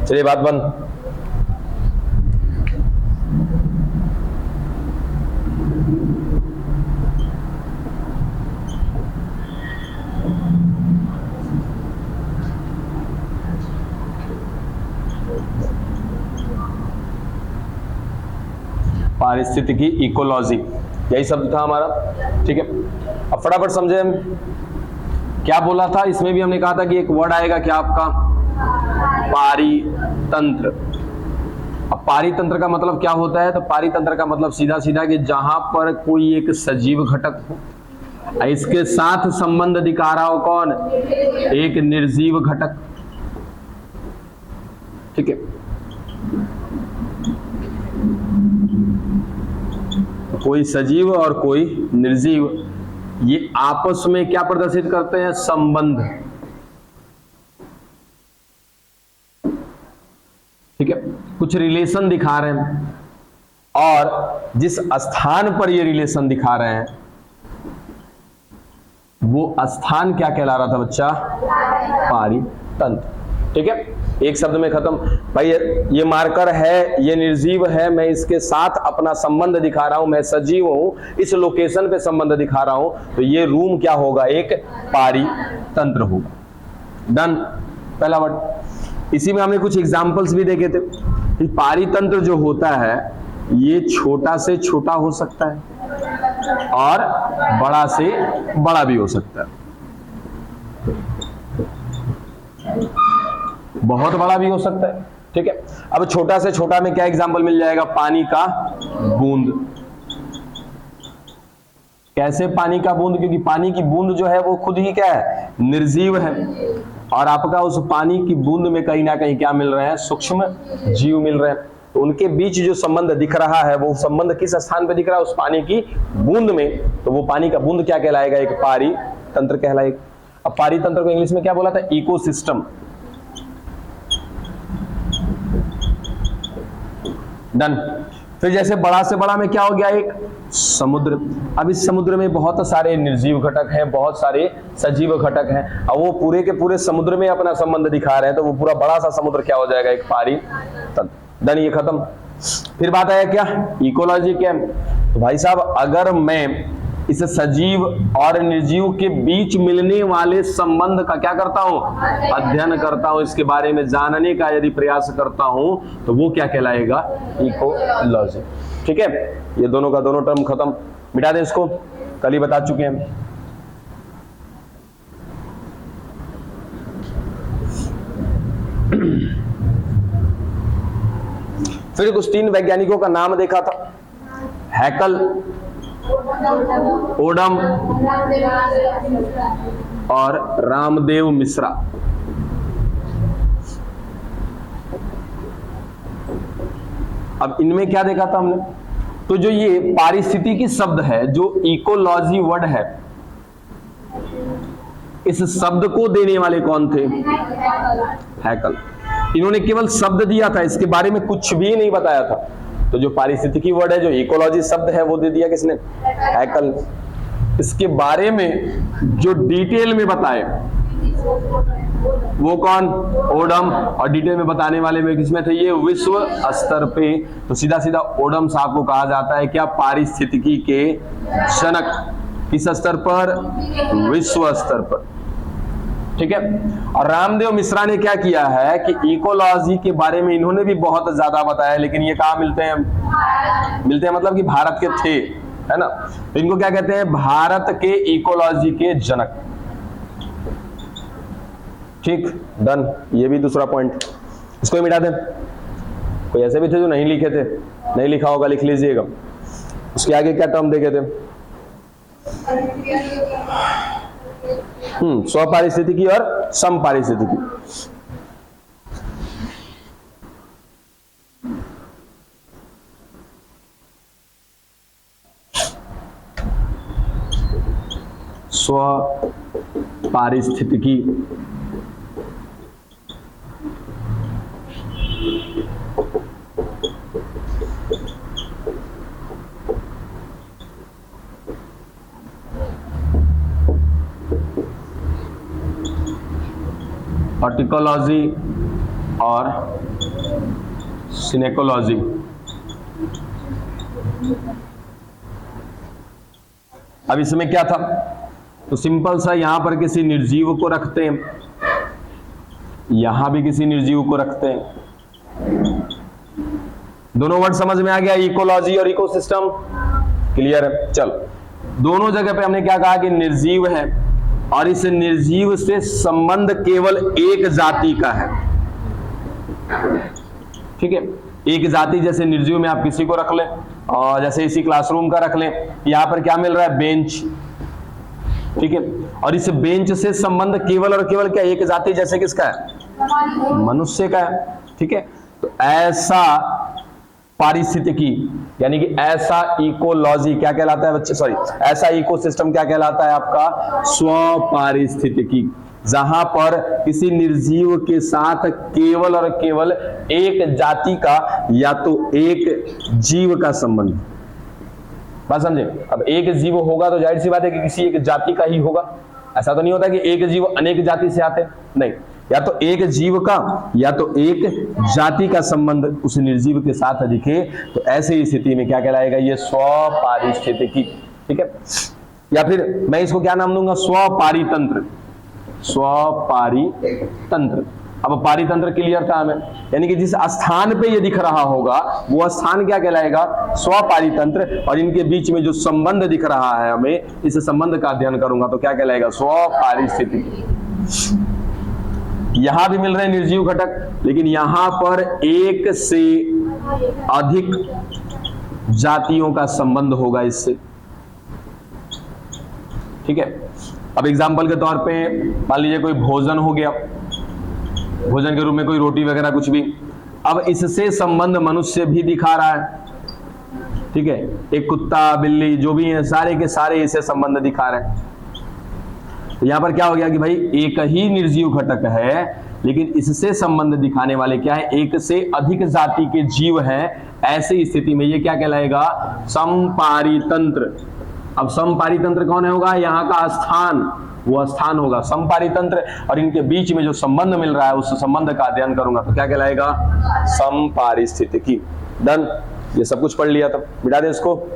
चलिए बात बंद। पारिस्थितिकी, इकोलॉजी, यही शब्द था हमारा। ठीक है, अब फटाफट समझे हम क्या बोला था। इसमें भी हमने कहा था कि एक वर्ड आएगा क्या आपका, पारितंत्र। अब पारितंत्र का मतलब क्या होता है, तो पारितंत्र का मतलब सीधा सीधा कि जहां पर कोई एक सजीव घटक हो, इसके साथ संबंध दिखा रहा हो कौन, एक निर्जीव घटक। ठीक है, कोई सजीव और कोई निर्जीव, ये आपस में क्या प्रदर्शित करते हैं, संबंध। ठीक है, कुछ रिलेशन दिखा रहे हैं, और जिस स्थान पर ये रिलेशन दिखा रहे हैं वो स्थान क्या कहला रहा था बच्चा, पारितंत्र। ठीक है, एक शब्द में खत्म। भाई ये मार्कर है, ये निर्जीव है, मैं इसके साथ अपना संबंध दिखा रहा हूं, मैं सजीव हूं, इस लोकेशन पे संबंध दिखा रहा हूं, तो ये रूम क्या होगा, एक पारितंत्र होगा। डन, पहला वर्ड। इसी में हमने कुछ एग्जांपल्स भी देखे थे कि पारितंत्र जो होता है ये छोटा से छोटा हो सकता है और बड़ा से बड़ा भी हो सकता है, बहुत बड़ा भी हो सकता है। ठीक है, अब छोटा से छोटा में क्या एग्जांपल मिल जाएगा, पानी का बूंद। कैसे पानी का बूंद, क्योंकि पानी की बूंद जो है वो खुद ही क्या है, निर्जीव है, और आपका उस पानी की बूंद में कहीं ना कहीं क्या मिल रहे हैं, सूक्ष्म जीव मिल रहे हैं। तो उनके बीच जो संबंध दिख रहा है वो संबंध किस स्थान पे दिख रहा है, उस पानी की बूंद में, तो वो पानी का बूंद क्या कहलाएगा, एक पारितंत्र कहलाएगा। अब पारितंत्र को इंग्लिश में क्या बोला था, इकोसिस्टम। डन। फिर जैसे बड़ा से बड़ा में क्या हो गया, एक समुद्र। अब इस समुद्र में बहुत सारे निर्जीव घटक हैं, बहुत सारे सजीव घटक हैं, और वो पूरे के पूरे समुद्र में अपना संबंध दिखा रहे हैं, तो वो पूरा बड़ा सा समुद्र क्या हो जाएगा, एक पारितंत्र। डन, ये खत्म। फिर बात आया क्या, इकोलॉजी क्या। तो भाई साहब अगर मैं इस सजीव और निर्जीव के बीच मिलने वाले संबंध का क्या करता हूं, अध्ययन करता हूं, इसके बारे में जानने का यदि प्रयास करता हूं, तो वो क्या कहलाएगा, इकोलॉजी। ठीक है, ये दोनों का दोनों टर्म खत्म, मिटा दें इसको, कल ही बता चुके हैं। फिर कुछ तीन वैज्ञानिकों का नाम देखा था, हैकल, ओडम और रामदेव मिश्रा। अब इनमें क्या देखा था हमने, तो जो ये पारिस्थितिकी शब्द है, जो इकोलॉजी वर्ड है, इस शब्द को देने वाले कौन थे, हैकल। इन्होंने केवल शब्द दिया था, इसके बारे में कुछ भी नहीं बताया था। तो जो पारिस्थितिकी वर्ड है, जो इकोलॉजी शब्द है, वो दे दिया किसने, हैकल। इसके बारे में जो डिटेल में बताए वो कौन, ओडम, और डिटेल में बताने वाले में किसमें थे, ये विश्व स्तर पे। तो सीधा सीधा ओडम साहब को कहा जाता है क्या, पारिस्थितिकी के जनक। किस स्तर पर, विश्व स्तर पर। ठीक है, और रामदेव मिश्रा ने क्या किया है कि इकोलॉजी के बारे में इन्होंने भी बहुत ज्यादा बताया, लेकिन ये कहाँ मिलते हैं, मिलते हैं मतलब कि भारत के थे, है ना। तो इनको क्या कहते हैं, भारत के इकोलॉजी के जनक। ठीक, डन, ये भी दूसरा पॉइंट, इसको मिटा दें। कोई ऐसे भी थे जो नहीं लिखे थे, नहीं लिखा होगा, लिख लीजिएगा। उसके आगे क्या टर्म देखे थे, स्वपारिस्थितिकी और समपारिस्थितिकी। स्वपारिस्थितिकी ऑर्टिकोलॉजी और सिनेकोलॉजी। अब इसमें क्या था, तो सिंपल सा यहां पर किसी निर्जीव को रखते हैं, यहां भी किसी निर्जीव को रखते हैं। दोनों वर्ड समझ में आ गया, इकोलॉजी और इकोसिस्टम, क्लियर है। चलो, दोनों जगह पे हमने क्या कहा कि निर्जीव है और इस निर्जीव से संबंध केवल एक जाति का है, ठीक है। एक जाति, जैसे निर्जीव में आप किसी को रख लें, और जैसे इसी क्लासरूम का रख लें, यहां पर क्या मिल रहा है, बेंच, ठीक है। और इस बेंच से संबंध केवल और केवल क्या, एक जाति, जैसे किसका है, मनुष्य का है, ठीक है। तो ऐसा पारिस्थितिकी यानी कि ऐसा इकोलॉजी क्या कहलाता है बच्चे, सॉरी, ऐसा इकोसिस्टम क्या कहलाता है आपका, स्वपारिस्थितिकी, जहां पर किसी निर्जीव के साथ केवल और केवल एक जाति का या तो एक जीव का संबंध। बात समझे। अब एक जीव होगा तो जाहिर सी बात है कि किसी एक जाति का ही होगा, ऐसा तो नहीं होता कि एक जीव अनेक जाति से आते, नहीं, या तो एक जीव का या तो एक जाति का संबंध उस निर्जीव के साथ दिखे, तो ऐसे ही स्थिति में क्या कहलाएगा, ये स्वपारिस्थितिकी, ठीक है। या फिर मैं इसको क्या नाम दूंगा, स्वपारितंत्र, स्वपारितंत्र। अब पारितंत्र क्लियर था हमें, यानी कि जिस स्थान पे ये दिख रहा होगा वो स्थान क्या कहलाएगा, स्वपारितंत्र, और इनके बीच में जो संबंध दिख रहा है हमें, इस संबंध का अध्ययन करूंगा तो क्या कहलाएगा, स्वपारिस्थितिकी। यहां भी मिल रहे हैं निर्जीव घटक, लेकिन यहां पर एक से अधिक जातियों का संबंध होगा इससे, ठीक है। अब एग्जाम्पल के तौर पे मान लीजिए कोई भोजन हो गया, भोजन के रूप में कोई रोटी वगैरह कुछ भी, अब इससे संबंध मनुष्य भी दिखा रहा है, ठीक है। एक कुत्ता बिल्ली जो भी है सारे के सारे इसे संबंध दिखा रहे हैं। तो यहां पर क्या हो गया कि भाई एक ही निर्जीव घटक है, लेकिन इससे संबंध दिखाने वाले क्या है, एक से अधिक जाति के जीव हैं। ऐसी स्थिति में ये क्या कहलाएगा, समपारितंत्र। अब समपारितंत्र कौन होगा, यहाँ का स्थान, वो स्थान होगा समपारितंत्र, और इनके बीच में जो संबंध मिल रहा है उस संबंध का अध्ययन करूंगा तो क्या कहलाएगा, समपारिस्थितिकी। डन, ये सब कुछ पढ़ लिया, तब मिटा दे इसको।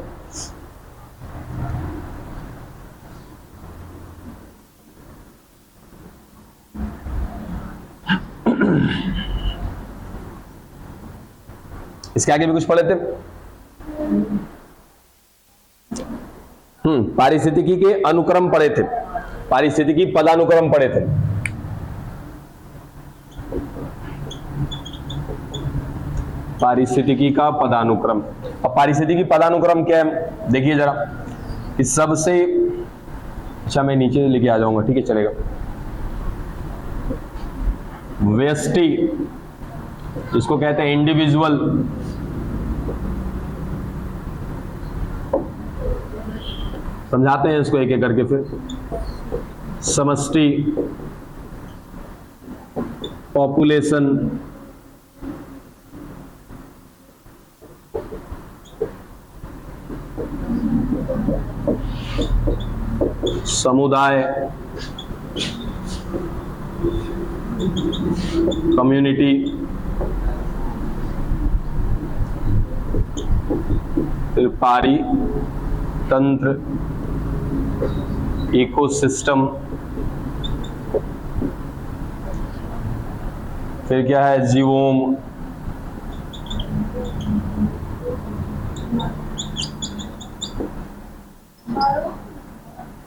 इसके आगे भी कुछ पढ़े थे, पारिस्थितिकी के अनुक्रम पढ़े थे, पारिस्थितिकी पदानुक्रम पढ़े थे। पारिस्थितिकी का पदानुक्रम, अब पारिस्थितिकी पदानुक्रम क्या है देखिए जरा, इस सबसे, अच्छा मैं नीचे लेके आ जाऊंगा, ठीक है चलेगा। व्यष्टि जिसको कहते हैं इंडिविजुअल, समझाते हैं इसको एक एक करके फिर। समष्टि, पॉपुलेशन, समुदाय, कम्युनिटी, फिर पारितंत्र, इकोसिस्टम, फिर क्या है, जीवोम,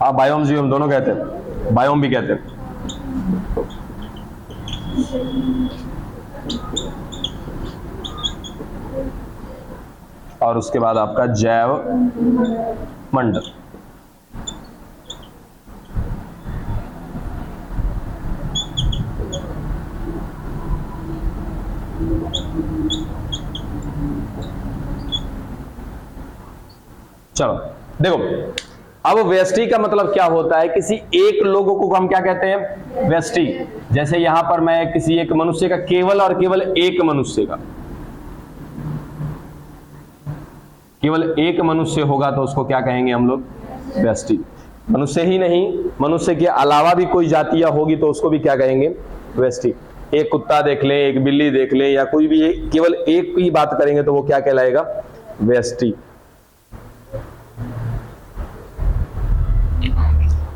हाँ बायोम जीवोम दोनों कहते हैं, बायोम भी कहते हैं। और उसके बाद आपका जैव मंडल। चलो देखो, अब व्यष्टि का मतलब क्या होता है, किसी एक लोगों को हम क्या कहते हैं, व्यष्टि। जैसे यहां पर मैं किसी एक मनुष्य का, केवल और केवल एक मनुष्य का, केवल एक मनुष्य होगा तो उसको क्या कहेंगे हम लोग, व्यष्टि। मनुष्य ही नहीं, मनुष्य के अलावा भी कोई जातियां होगी तो उसको भी क्या कहेंगे, व्यष्टि। एक कुत्ता देख लें, एक बिल्ली देख लें, या कोई भी केवल एक की बात करेंगे तो वो क्या कहलाएगा? व्यष्टि।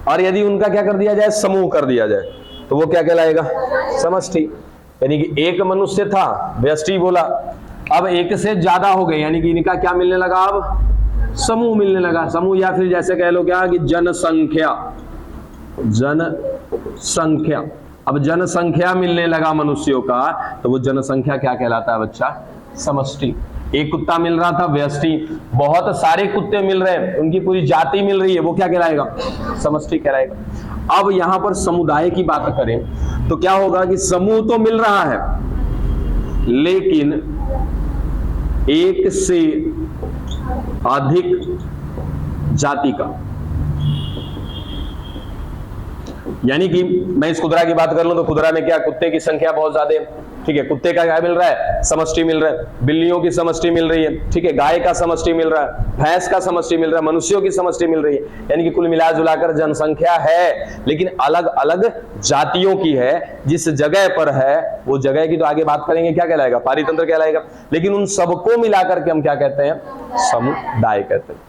और यदि उनका क्या कर दिया जाए? समूह कर दिया जाए, तो वो क्या कहलाएगा? समष्टि। यानी कि एक मनुष्य था, व्यष्टि बोला, अब एक से ज्यादा हो गए, यानी कि इनका क्या मिलने लगा? अब समूह मिलने लगा। समूह, या फिर जैसे कह लो क्या कि जनसंख्या। जनसंख्या, अब जनसंख्या मिलने लगा मनुष्यों का, तो वो जनसंख्या क्या कहलाता है बच्चा? समष्टि। एक कुत्ता मिल रहा था, व्यष्टि। बहुत सारे कुत्ते मिल रहे हैं, उनकी पूरी जाति मिल रही है, वो क्या कहलाएगा? समष्टि कहलाएगा। अब यहां पर समुदाय की बात करें तो क्या होगा कि समूह तो मिल रहा है, लेकिन एक से अधिक जाति का। यानी कि मैं इस खुदरा की बात कर लूं तो खुदरा में क्या? कुत्ते की संख्या बहुत ज्यादा है, ठीक है, कुत्ते का क्या मिल रहा है? समष्टि मिल रहा है। बिल्लियों की समष्टि मिल रही है, ठीक है, गाय का समष्टि मिल रहा है, भैंस का समष्टि मिल रहा है, मनुष्यों की समष्टि मिल रही है। यानी कि कुल मिला जुलाकर जनसंख्या है, लेकिन अलग अलग जातियों की है। जिस जगह पर है वो जगह की तो आगे बात करेंगे, क्या कहलाएगा? पारितंत्र कहलाएगा। लेकिन उन सबको मिलाकर के हम क्या कहते हैं? समुदाय कहते हैं।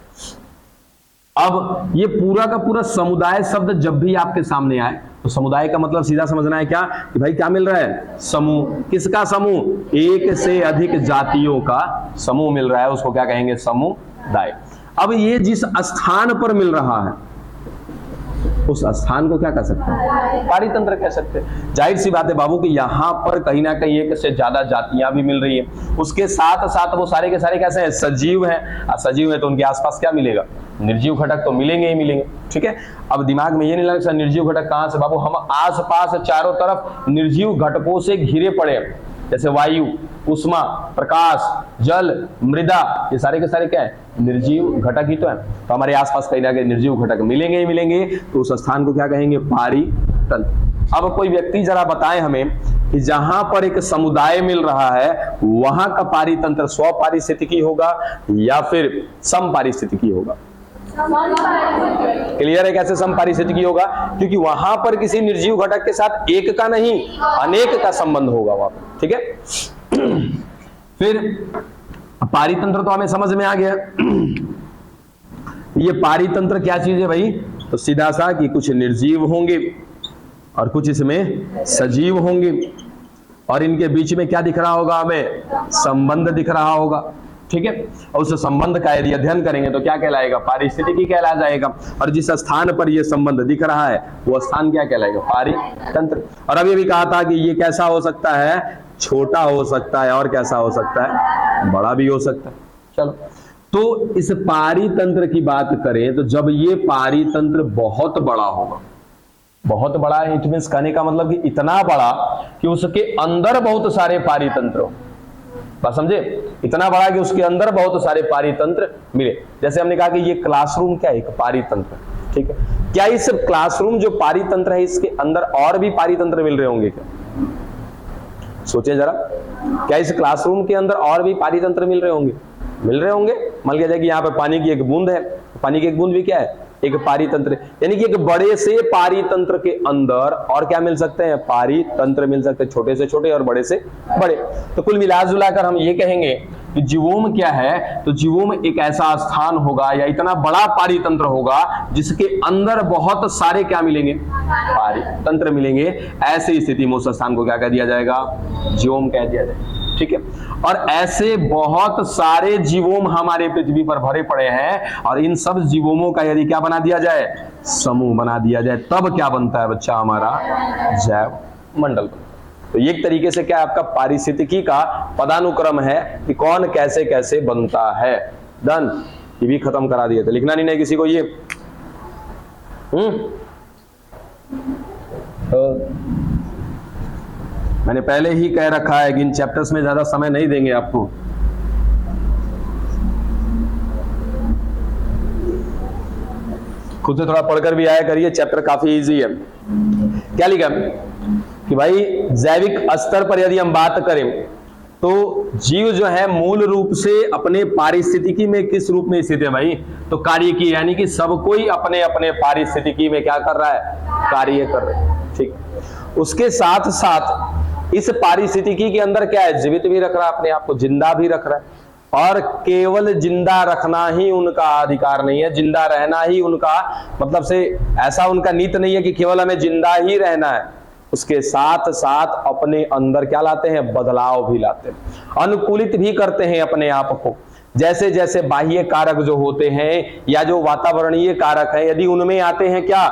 अब ये पूरा का पूरा समुदाय शब्द जब भी आपके सामने आए तो समुदाय का मतलब सीधा समझना है क्या? कि भाई क्या मिल रहा है? समूह। किसका समूह? एक से अधिक जातियों का समूह मिल रहा है, उसको क्या कहेंगे? समुदाय। अब ये जिस स्थान पर मिल रहा है उस स्थान को क्या कह सकते हैं? पारितंत्र कह सकते हैं। जाहिर सी बात है बाबू कि यहाँ पर कहीं ना कहीं एक से ज्यादा जातियां भी मिल रही है, उसके साथ साथ वो सारे के सारे कैसे हैं? सजीव हैं। सजीव है तो उनके आसपास क्या मिलेगा? निर्जीव घटक तो मिलेंगे ही मिलेंगे, ठीक है। अब दिमाग में ये नहीं लगता निर्जीव घटक कहां से? बाबू हम आसपास चारों तरफ निर्जीव घटकों से घिरे पड़े हैं, जैसे वायु, उष्मा, प्रकाश, जल, मृदा, ये सारे के सारे क्या है? निर्जीव घटक ही तो है। तो हमारे आसपास कहीं ना कहीं निर्जीव घटक मिलेंगे ही मिलेंगे, तो उस स्थान को क्या कहेंगे? पारितंत्र। अब कोई व्यक्ति जरा बताएं हमें कि जहां पर एक समुदाय मिल रहा है वहां का पारितंत्र स्वपारिस्थितिकी होगा या फिर समपारिस्थितिकी होगा? क्लियर है कैसे समपारिस्थितिकी होगा? क्योंकि वहां पर किसी निर्जीव घटक के साथ एक का नहीं अनेक का संबंध होगा वहां पर, ठीक है। फिर पारितंत्र तो हमें समझ में आ गया। ये पारितंत्र क्या चीज है भाई? तो सीधा सा कि कुछ निर्जीव होंगे और कुछ इसमें सजीव होंगे, और इनके बीच में क्या दिख रहा होगा? हमें संबंध दिख रहा होगा, ठीक है। और उस संबंध का यदि अध्ययन करेंगे तो क्या कहलाएगा? पारिस्थितिकी कहला जाएगा। और जिस स्थान पर यह संबंध दिख रहा है वो स्थान क्या कहलाएगा? पारितंत्र। और अभी भी कहा था कि ये कैसा हो सकता है? छोटा हो सकता है, और कैसा हो सकता है? बड़ा भी हो सकता है। चलो, तो इस पारितंत्र की बात करें तो जब ये पारितंत्र बहुत बड़ा होगा, बहुत बड़ा है, इट मींस कहने का मतलब कि इतना बड़ा कि उसके अंदर बहुत सारे पारितंत्र हो। बात समझे? इतना बड़ा कि उसके अंदर बहुत सारे पारितंत्र मिले। जैसे हमने कहा कि ये क्लासरूम क्या है? एक पारितंत्र, ठीक है। क्या इस क्लासरूम जो पारितंत्र है इसके अंदर और भी पारितंत्र मिल रहे होंगे क्या? सोचिए जरा, क्या इस क्लासरूम के अंदर और भी पारितंत्र मिल रहे होंगे? मिल रहे होंगे। मान लिया जाए कि यहाँ पे पानी की एक बूंद है, पानी की एक बूंद भी क्या है? एक पारितंत्र। यानी कि एक बड़े से पारितंत्र के अंदर और क्या मिल सकते हैं? पारितंत्र मिल सकते हैं, छोटे से छोटे और बड़े से बड़े। तो कुल मिलाजुलाकर हम ये कहेंगे कि जीवोम क्या है? तो जीवोम एक ऐसा स्थान होगा या इतना बड़ा पारितंत्र होगा जिसके अंदर बहुत सारे क्या मिलेंगे? पारितंत्र मिलेंगे। ऐसी स्थिति में उस स्थान को क्या कह दिया जाएगा? जीवोम कह दिया जाएगा, ठीक है। और ऐसे बहुत सारे जीवोम हमारे पृथ्वी पर भरे पड़े हैं, और इन सब जीवोमों का यदि क्या बना दिया जाए? समूह बना दिया जाए, तब क्या बनता है बच्चा? हमारा जैव मंडल। तो एक तरीके से क्या आपका पारिस्थितिकी का पदानुक्रम है कि कौन कैसे कैसे बनता है। डन, ये भी खत्म करा दिए थे, लिखना नहीं है किसी को ये। तो मैंने पहले ही कह रखा है कि इन चैप्टर्स में ज्यादा समय नहीं देंगे आपको। खुद से थोड़ा पढ़कर भी आया करिए, चैप्टर काफी इजी है। क्या लिखा कि भाई जैविक स्तर पर यदि हम बात करें तो जीव जो है मूल रूप से अपने पारिस्थितिकी में किस रूप में स्थित है भाई? तो कार्य की, यानी कि सब कोई अपने अपने पारिस्थितिकी में क्या कर रहा है? कार्य कर रहा है। ठीक, उसके साथ साथ इस पारिस्थितिकी के अंदर क्या है? जीवित भी रख रहा है अपने आप को, जिंदा भी रख रहा है। और केवल जिंदा रखना ही उनका अधिकार नहीं है, जिंदा रहना ही उनका मतलब से ऐसा उनका नीत नहीं है कि केवल हमें जिंदा ही रहना है। उसके साथ साथ अपने अंदर क्या लाते हैं? बदलाव भी लाते हैं, अनुकूलित भी करते हैं अपने आप को। जैसे जैसे बाह्य कारक जो होते हैं या जो वातावरणीय कारक है, यदि उनमें आते हैं क्या?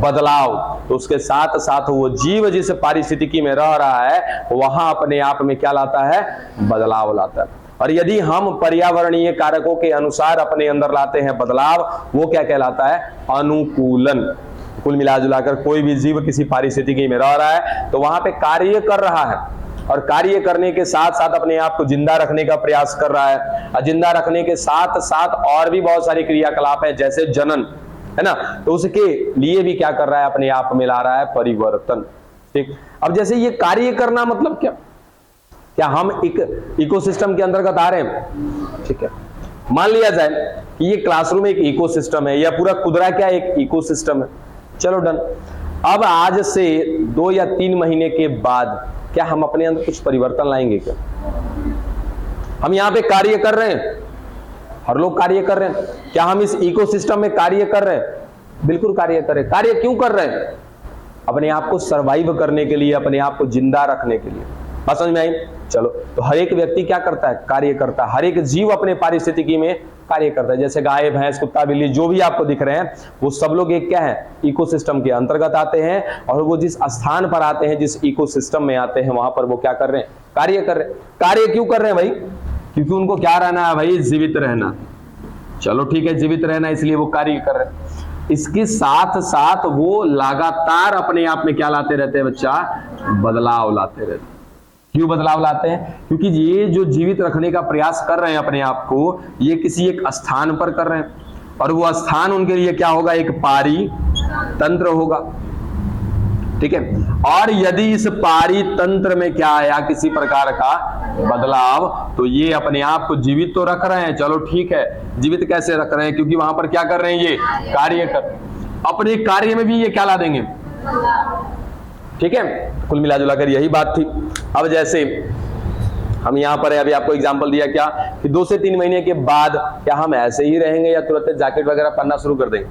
बदलाव, तो उसके साथ साथ वो जीव जिस पारिस्थितिकी में रह रहा है वहां अपने आप में क्या लाता है? बदलाव लाता है। और यदि हम पर्यावरणीय कारकों के अनुसार अपने अंदर लाते हैं बदलाव, वो क्या कहलाता है? अनुकूलन। कुल मिला जुलाकर कोई भी जीव किसी पारिस्थितिकी में रह रहा है तो वहां पे कार्य कर रहा है, और कार्य करने के साथ साथ अपने आप को जिंदा रखने का प्रयास कर रहा है। और जिंदा रखने के साथ साथ और भी बहुत सारी क्रियाकलाप है, जैसे जनन, है ना, तो उसके लिए भी क्या कर रहा है? अपने आप में ला रहा है परिवर्तन। ठीक, अब जैसे ये कार्य करना मतलब क्या हम एक इकोसिस्टम के अंतर्गत आ रहे हैं? ठीक है, मान लिया जाए कि ये क्लासरूम एक इकोसिस्टम है, या पूरा कुदरा क्या एक इकोसिस्टम है। चलो डन। अब आज से 2 या 3 महीने के बाद क्या हम अपने अंदर कुछ परिवर्तन लाएंगे? क्या हम यहां पे कार्य कर रहे हैं? हर लोग कार्य कर रहे हैं। क्या हम इस इकोसिस्टम में कार्य कर रहे हैं? बिल्कुल कार्य कर रहे हैं। कार्य क्यों कर रहे हैं? अपने आप को सरवाइव करने के लिए, अपने आप को जिंदा रखने के लिए। बात समझ में आई? चलो, तो हर एक व्यक्ति क्या करता है? कार्य करता है। हर एक जीव अपने पारिस्थितिकी में कार्य करता है। जैसे गाय, भैंस, कुत्ता, बिल्ली जो भी आपको दिख रहे हैं वो सब लोग एक क्या है? इकोसिस्टम के अंतर्गत आते हैं, और वो जिस स्थान पर आते हैं, जिस इकोसिस्टम में आते हैं, वहां पर वो क्या कर रहे हैं? कार्य कर रहे हैं। कार्य क्यों कर रहे हैं भाई? क्योंकि उनको क्या रहना है भाई? जीवित रहना। चलो ठीक है, जीवित रहना, इसलिए वो कार्य कर रहे हैं। इसके साथ साथ वो लगातार अपने आप में क्या लाते रहते हैं बच्चा? बदलाव लाते रहते हैं। क्यों बदलाव लाते हैं? क्योंकि ये जो जीवित रखने का प्रयास कर रहे हैं अपने आप को, ये किसी एक स्थान पर कर रहे हैं, और वो स्थान उनके लिए क्या होगा? एक पारी तंत्र होगा। ठीक है, और यदि इस पारी तंत्र में क्या आया किसी प्रकार का बदलाव, तो ये अपने आप को जीवित तो रख रहे हैं। चलो ठीक है, जीवित कैसे रख रहे हैं? क्योंकि वहां पर क्या कर रहे हैं? ये कार्य कर, अपने कार्य में भी ये क्या ला देंगे? ठीक है, कुल मिला जुला कर यही बात थी। अब जैसे हम यहां पर अभी आपको एग्जांपल दिया क्या कि 2 से 3 महीने के बाद क्या हम ऐसे ही रहेंगे या तुरंत जैकेट वगैरह पहनना शुरू कर देंगे?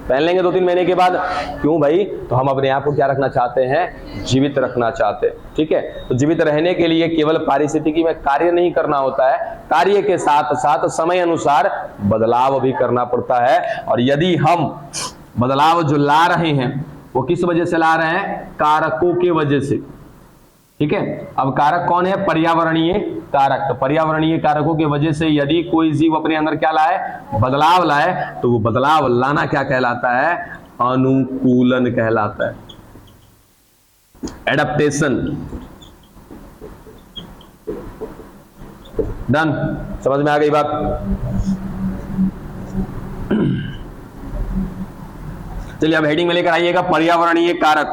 पहन लेंगे 2-3 महीने के बाद। क्यों भाई? तो हम अपने आप को क्या रखना चाहते हैं? जीवित रखना चाहते हैं। ठीक है, तो जीवित रहने के लिए केवल पारिस्थितिकी में कार्य नहीं करना होता है, कार्य के साथ साथ समय अनुसार बदलाव भी करना पड़ता है। और यदि हम बदलाव जो ला रहे हैं वो किस वजह से ला रहे हैं? कारकों के वजह से। ठीक है, अब कारक कौन है? पर्यावरणीय कारक। तो पर्यावरणीय कारकों की वजह से यदि कोई जीव अपने अंदर क्या लाए? बदलाव लाए, तो वो बदलाव लाना क्या कहलाता है? अनुकूलन कहलाता है, एडेप्टेशन। डन, समझ में आ गई बात? चलिए अब हेडिंग में लेकर आइएगा पर्यावरणीय कारक।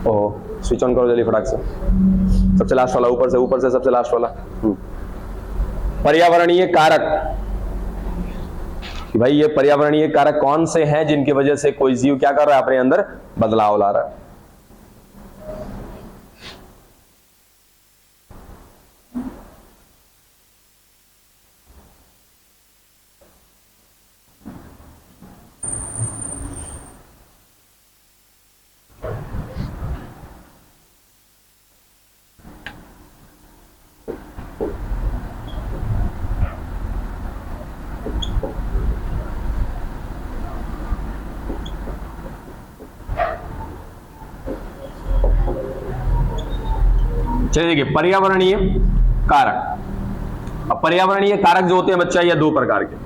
ओह, स्विच ऑन करो जल्दी फटाक से। सबसे लास्ट वाला, ऊपर से सबसे लास्ट वाला। पर्यावरणीय कारक, कि भाई ये पर्यावरणीय कारक कौन से हैं जिनकी वजह से कोई जीव क्या कर रहा है? अपने अंदर बदलाव ला रहा है। चलिए देखिए, पर्यावरणीय कारक। अब पर्यावरणीय कारक जो होते हैं बच्चा, ये 2 प्रकार के,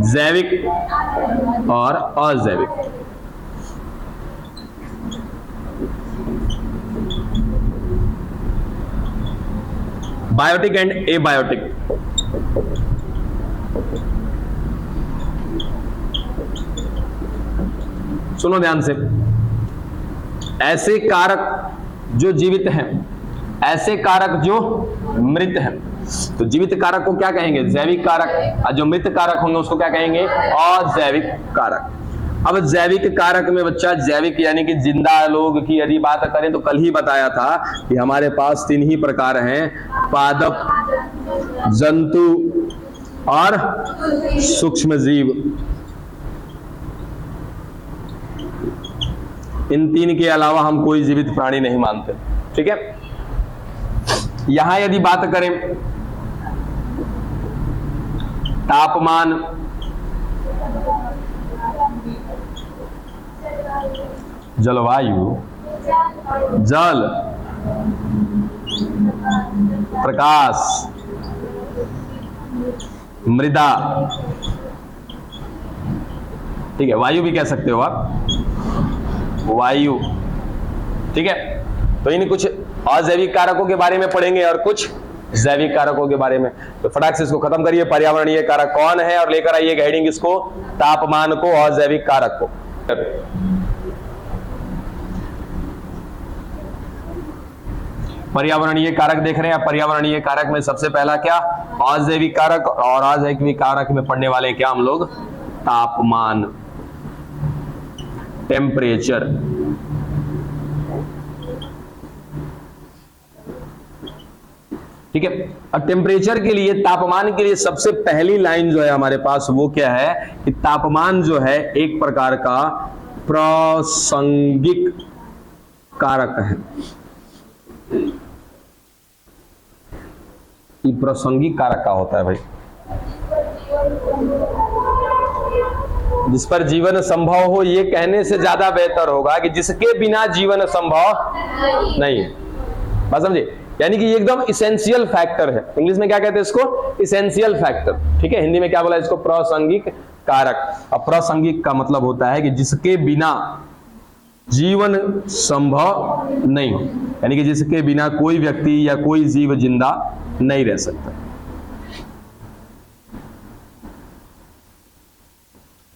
जैविक और अजैविक। Biotic and abiotic. सुनो ध्यान से, ऐसे कारक जो जीवित हैं, ऐसे कारक जो मृत हैं। तो जीवित कारक को क्या कहेंगे? जैविक कारक। और जो मृत कारक होंगे उसको क्या कहेंगे? अजैविक कारक। अब जैविक कारक में बच्चा, जैविक यानी कि जिंदा लोग की यदि बात करें तो कल ही बताया था कि हमारे पास 3 ही प्रकार हैं, पादप, जंतु और सूक्ष्म जीव। इन 3 के अलावा हम कोई जीवित प्राणी नहीं मानते। ठीक है। यहां यदि बात करें तापमान, जलवायु, जल, प्रकाश, मृदा, ठीक है, वायु भी कह सकते हो आप, वायु। ठीक है। तो इन कुछ अजैविक कारकों के बारे में पढ़ेंगे और कुछ जैविक कारकों के बारे में। तो फटाक से इसको खत्म करिए। पर्यावरणीय कारक कौन है और लेकर आइए हेडिंग इसको, तापमान को, अजैविक कारक को। पर्यावरणीय कारक देख रहे हैं। पर्यावरणीय कारक में सबसे पहला क्या? अजैविक कारक। और अजैविक कारक में पढ़ने वाले क्या हम लोग? तापमान, टेम्परेचर। ठीक है। और टेम्परेचर के लिए, तापमान के लिए सबसे पहली लाइन जो है हमारे पास वो क्या है कि तापमान जो है एक प्रकार का प्रासंगिक कारक है। ये प्रासंगिक कारक का होता है भाई, जिस पर जीवन संभव हो, ये कहने से ज्यादा बेहतर होगा कि जिसके बिना जीवन संभव नहीं है। बात समझे? यानी कि एकदम इसेंशियल फैक्टर है। इंग्लिश में क्या कहते हैं इसको? Essential factor. ठीक है। हिंदी में क्या बोला इसको? प्रासंगिक कारक। अब प्रासंगिक का मतलब होता है कि जिसके बिना जीवन संभव नहीं हो, यानी कि जिसके बिना कोई व्यक्ति या कोई जीव जिंदा नहीं रह सकता।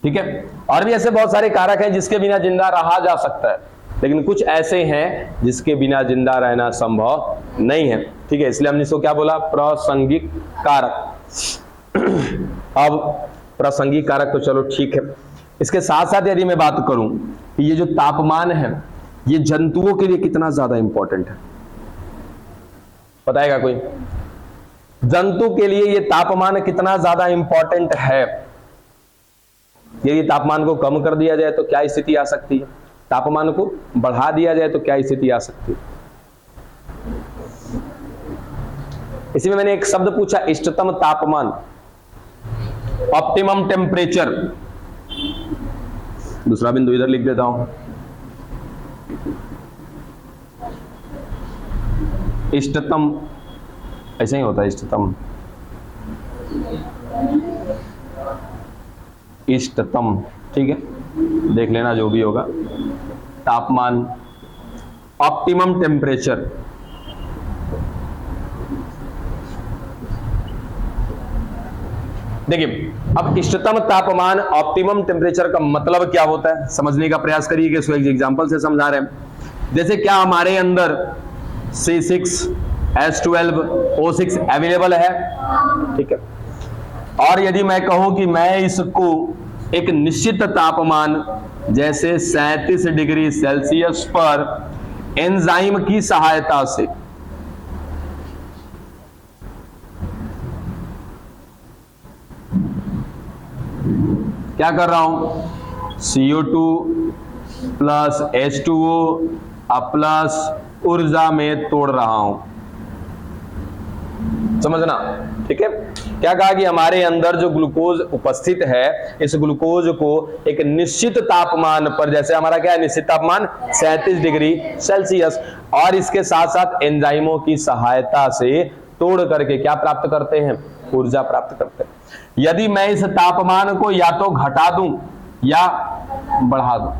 ठीक है। और भी ऐसे बहुत सारे कारक हैं जिसके बिना जिंदा रहा जा सकता है, लेकिन कुछ ऐसे हैं जिसके बिना जिंदा रहना संभव नहीं है। ठीक है। इसलिए हमने इसको क्या बोला? प्रासंगिक कारक। अब प्रासंगिक कारक तो चलो ठीक है। इसके साथ साथ यदि मैं बात करूं कि ये जो तापमान है ये जंतुओं के लिए कितना ज्यादा इंपॉर्टेंट है, बताएगा कोई? जंतु के लिए ये तापमान कितना ज्यादा इंपॉर्टेंट है? यदि तापमान को कम कर दिया जाए तो क्या स्थिति आ सकती है? तापमान को बढ़ा दिया जाए तो क्या स्थिति आ सकती है? इसी में मैंने एक शब्द पूछा, इष्टतम तापमान, ऑप्टिमम टेम्परेचर। दूसरा बिंदु इधर लिख देता हूं, इष्टतम, ऐसे ही होता है इष्टतम, इष्टतम। ठीक है, देख लेना जो भी होगा। तापमान, ऑप्टिमम टेम्परेचर। देखिए, अब इष्टतम तापमान, ऑप्टिमम टेम्परेचर का मतलब क्या होता है समझने का प्रयास करिए कि इसको एक एग्जांपल से समझा रहे हैं। जैसे क्या हमारे अंदर C6H12O6 अवेलेबल है? ठीक है। और यदि मैं कहूं कि मैं इसको एक निश्चित तापमान जैसे 37 डिग्री सेल्सियस पर एंजाइम की सहायता से क्या कर रहा हूं? CO2 प्लस H2O प्लस ऊर्जा में तोड़ रहा हूं, समझना। ठीक है। क्या कहा कि हमारे अंदर जो ग्लूकोज उपस्थित है, इस ग्लूकोज को एक निश्चित तापमान पर, जैसे हमारा क्या है निश्चित तापमान 37 डिग्री सेल्सियस, और इसके साथ साथ एंजाइमों की सहायता से तोड़ करके क्या प्राप्त करते हैं? ऊर्जा प्राप्त करते हैं। यदि मैं इस तापमान को या तो घटा दूं या बढ़ा दूं,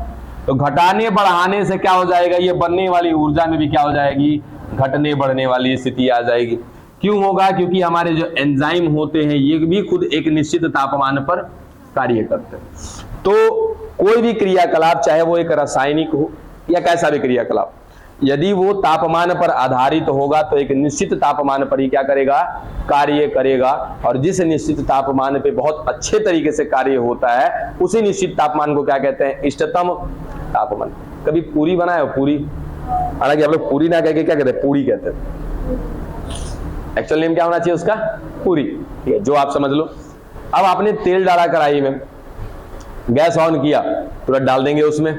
तो घटाने बढ़ाने से क्या हो जाएगा? ये बनने वाली ऊर्जा में भी क्या हो जाएगी? घटने बढ़ने वाली स्थिति आ जाएगी। क्यों होगा? क्योंकि हमारे जो एंजाइम होते हैं ये भी खुद एक निश्चित तापमान पर कार्य करते हैं। तो कोई भी क्रियाकलाप, चाहे वो एक रासायनिक हो या कैसा भी क्रियाकलाप, यदि वो तापमान पर आधारित होगा तो एक निश्चित तापमान पर ही क्या करेगा, कार्य करेगा। और जिस निश्चित तापमान पे बहुत अच्छे तरीके से कार्य होता है उसी निश्चित तापमान को क्या कहते हैं, इष्टतम तापमान। कभी पूरी बनाए हो, पूरी, हालांकि आप लोग पूरी ना कह के क्या कहते हैं, पूरी कहते हैं। एक्चुअल नेम क्या होना चाहिए उसका, पूरी, ठीक है, जो आप समझ लो। अब आपने तेल डाला कढ़ाई में, गैस ऑन किया, तुरंत डाल देंगे उसमें,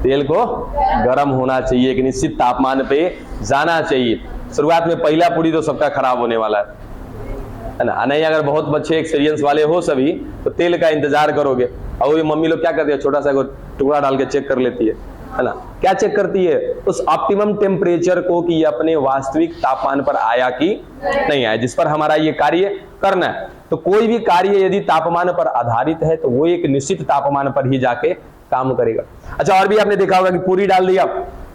तेल को गर्म होना चाहिए, एक निश्चित तापमान पे जाना चाहिए। शुरुआत में पहला पूरी तो सबका खराब होने वाला है ना, नहीं अगर बहुत बच्चे एक्सपीरियंस वाले हो सभी तो तेल का इंतजार करोगे। और ये मम्मी लोग क्या करती है, छोटा सा टुकड़ा डाल के चेक कर लेती है ना। क्या चेक करती है, उस ऑप्टिमम टेम्परेचर को कि ये अपने वास्तविक तापमान पर आया कि नहीं आया, जिस पर हमारा ये कार्य करना है। तो कोई भी कार्य यदि तापमान पर आधारित है तो वो एक निश्चित तापमान पर ही जाके काम करेगा। अच्छा, और भी आपने देखा होगा कि पूरी डाल दिया,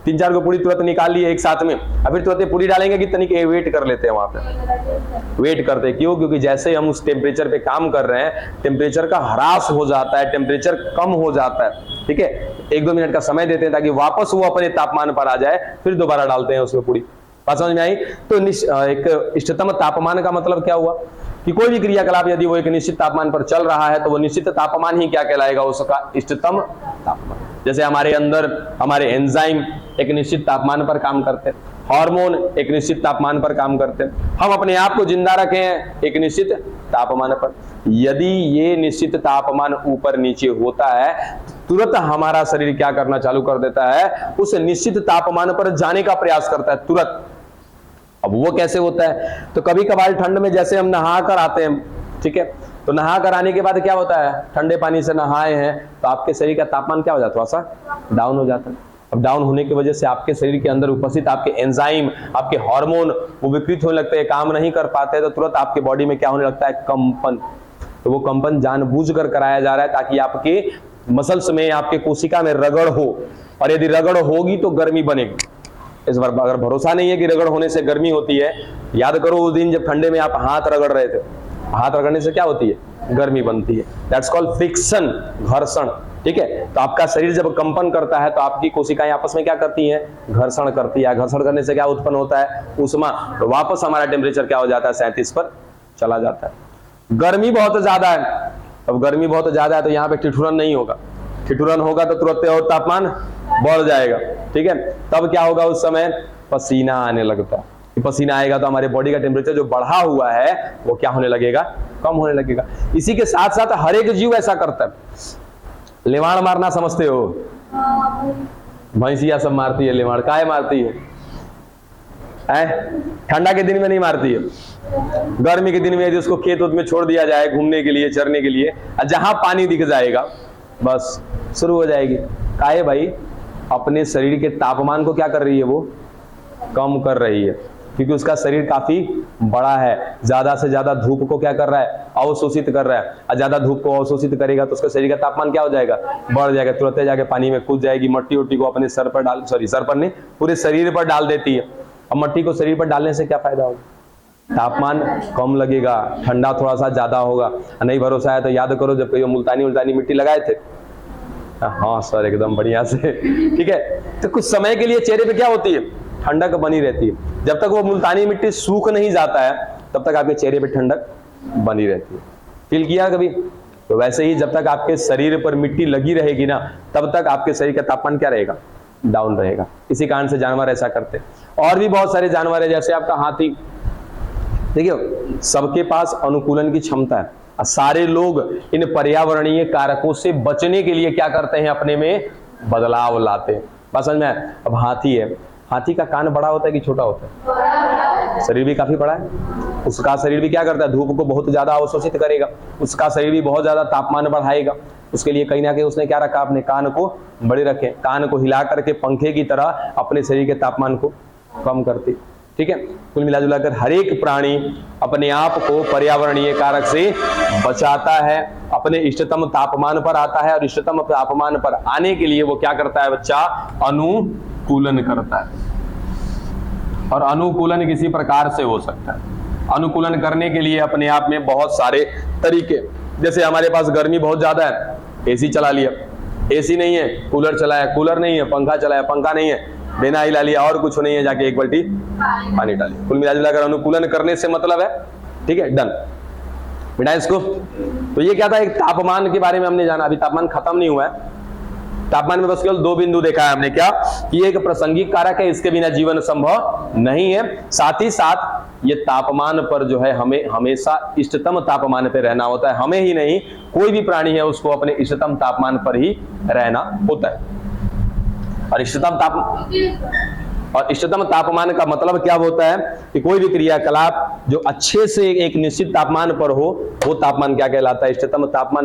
3-4 को पूरी तुरंत निकाल लिए एक साथ में, अब फिर तुरंत पूरी डालेंगे कि तनिक वेट कर लेते हैं, वहां पे वेट करते हैं। क्यों? क्योंकि जैसे हम उस टेम्परेचर पे काम कर रहे हैं, टेम्परेचर का ह्रास हो जाता है, टेम्परेचर कम हो जाता है, ठीक है। 1-2 मिनट का समय देते हैं ताकि वापस वो अपने तापमान पर आ जाए, फिर दोबारा डालते हैं उसमें पूरी। बात समझ में आई? तो एक इष्टतम तापमान का मतलब क्या हुआ कि कोई भी क्रियाकलाप यदि वो एक निश्चित तापमान पर चल रहा है तो वो निश्चित तापमान ही क्या कहलाएगा, उसका इष्टतम तापमान। जैसे हमारे अंदर हमारे एंजाइम एक निश्चित तापमान पर काम करते हैं, हार्मोन एक निश्चित तापमान पर काम करते हैं, हम अपने आप को जिंदा रखे हैं एक निश्चित तापमान पर। यदि ये निश्चित तापमान ऊपर नीचे होता है तुरंत हमारा शरीर क्या करना चालू कर देता है, उस निश्चित तापमान पर जाने का प्रयास करता है तुरंत। अब वो कैसे होता है, तो कभी कभार ठंड में जैसे हम नहा कर आते हैं, ठीक है, तो नहा कर आने के बाद क्या होता है, ठंडे पानी से नहाए हैं तो आपके शरीर का तापमान क्या हो जाता है, थोड़ा सा डाउन हो जाता है। अब डाउन होने की वजह से आपके शरीर के अंदर उपस्थित आपके एंजाइम, आपके हार्मोन वो विकृत होने लगते हैं, काम नहीं कर पाते हैं, तो तुरंत आपके बॉडी में क्या होने लगता है, कंपन। तो वो कंपन जानबूझकर कराया जा रहा है ताकि आपके मसल्स में, आपके कोशिका में रगड़ हो, और यदि रगड़ होगी तो गर्मी बनेगी। इस बार अगर भरोसा नहीं है कि रगड़ होने से गर्मी होती है, याद करो उस दिन जब ठंडे में आप हाथ रगड़ रहे थे, हाथ रगड़ने से क्या होती है, गर्मी बनती है। दैट्स कॉल्ड फ्रिक्शन, घर्षण, ठीक है। तो आपका शरीर जब कंपन करता है तो आपकी कोशिकाएं आपस में क्या करती हैं, घर्षण करती है। घर्षण करने से क्या उत्पन्न होता है, ऊष्मा, तो वापस हमारा टेम्परेचर क्या हो जाता है, 37 पर चला जाता है। गर्मी बहुत ज्यादा है, अब गर्मी बहुत ज्यादा है तो यहाँ पे ठिठुरन नहीं होगा, ठिठुरन होगा तो तुरंत और तापमान बढ़ जाएगा, ठीक है। तब क्या होगा, उस समय पसीना आने लगता है। पसीना आएगा तो हमारे बॉडी का टेम्परेचर जो बढ़ा हुआ है वो क्या होने लगेगा, कम होने लगेगा। इसी के साथ साथ हर एक जीव ऐसा करता है। लेवाड़ मारना समझते हो, भैंसिया सब मारती है लेवाड़, काहे मारती है? ठंडा के दिन में नहीं मारती है, गर्मी के दिन में यदि उसको खेत में छोड़ दिया जाए घूमने के लिए, चरने के लिए, जहां पानी दिख जाएगा बस शुरू हो जाएगी। काहे भाई, अपने शरीर के तापमान को क्या कर रही है, वो कम कर रही है, क्योंकि उसका शरीर काफी बड़ा है, ज्यादा से ज्यादा धूप को क्या कर रहा है, अवशोषित कर रहा है। और ज्यादा धूप को अवशोषित करेगा तो उसका शरीर का तापमान क्या हो जाएगा, बढ़ जाएगा। तुरंत जाके पानी में कूद जाएगी, मट्टी उट्टी को अपने सर पर डाल, सॉरी सर पर नहीं, पूरे शरीर पर डाल देती है। अब मट्टी को शरीर पर डालने से क्या फायदा होगा, तापमान कम लगेगा, ठंडा थोड़ा सा ज्यादा होगा। नहीं भरोसा है तो याद करो जब कोई मुल्तानी मिट्टी लगाए थे, हाँ सर एकदम बढ़िया से, ठीक है। तो कुछ समय के लिए चेहरे पे क्या होती है, ठंडक बनी रहती है। जब तक वो मुल्तानी मिट्टी सूख नहीं जाता है तब तक आपके चेहरे पे ठंडक बनी रहती है। फील किया कभी? तो वैसे ही जब तक आपके शरीर पर मिट्टी लगी रहेगी ना, तब तक आपके शरीर का तापमान क्या रहेगा, डाउन रहेगा। इसी कारण से जानवर ऐसा करते हैं। और भी बहुत सारे जानवर है, जैसे आपका हाथी, देखिए सबके पास अनुकूलन की क्षमता है। सारे लोग इन पर्यावरणीय कारकों से बचने के लिए क्या करते हैं, अपने में बदलाव लाते हैं। बात समझ में आया? अब हाथी है, हाथी का कान बड़ा होता है कि छोटा होता है? शरीर भी काफी बड़ा है, उसका शरीर भी क्या करता है, धूप को बहुत ज्यादा अवशोषित करेगा, उसका शरीर भी बहुत ज्यादा तापमान बढ़ाएगा। उसके लिए कहीं ना कहीं उसने क्या रखा, अपने कान को बड़े रखे, कान को हिला करके पंखे की तरह अपने शरीर के तापमान को कम करती, ठीक है। कुल मिलाजुला कर हर एक प्राणी अपने आप को पर्यावरणीय कारक से बचाता है, अपने इष्टतम तापमान पर आता है, और इष्टतम तापमान पर आने के लिए वो क्या करता है बच्चा, अनुकूलन करता है। और अनुकूलन किसी प्रकार से हो सकता है। अनुकूलन करने के लिए अपने आप में बहुत सारे तरीके, जैसे हमारे पास गर्मी बहुत ज्यादा है, एसी चला लिया, एसी नहीं है, कूलर चलाया, कूलर नहीं है, पंखा चलाया, पंखा नहीं है, बिना हिला लिया और कुछ नहीं है, जाके एक बाल्टी पानी डाली। कुल मिलाकर अनुकूलन करने से मतलब है, ठीक है, डन, बिना इसको। तो ये क्या था, एक तापमान के बारे में हमने जाना। अभी तापमान खत्म नहीं हुआ है, तापमान में बस केवल 2 बिंदु देखा है हमने, क्या कि एक प्रासंगिक कारक है, इसके बिना जीवन संभव नहीं है। साथ ही साथ ये तापमान पर जो है हमें हमेशा इष्टतम तापमान पर रहना होता है। हमें ही नहीं, कोई भी प्राणी है उसको अपने इष्टतम तापमान पर ही रहना होता है। और इष्टतम तापमान का मतलब क्या होता है कि कोई भी क्रियाकलाप जो अच्छे से एक निश्चित तापमान पर हो, वो तापमान क्या कहलाता है, इष्टतम तापमान।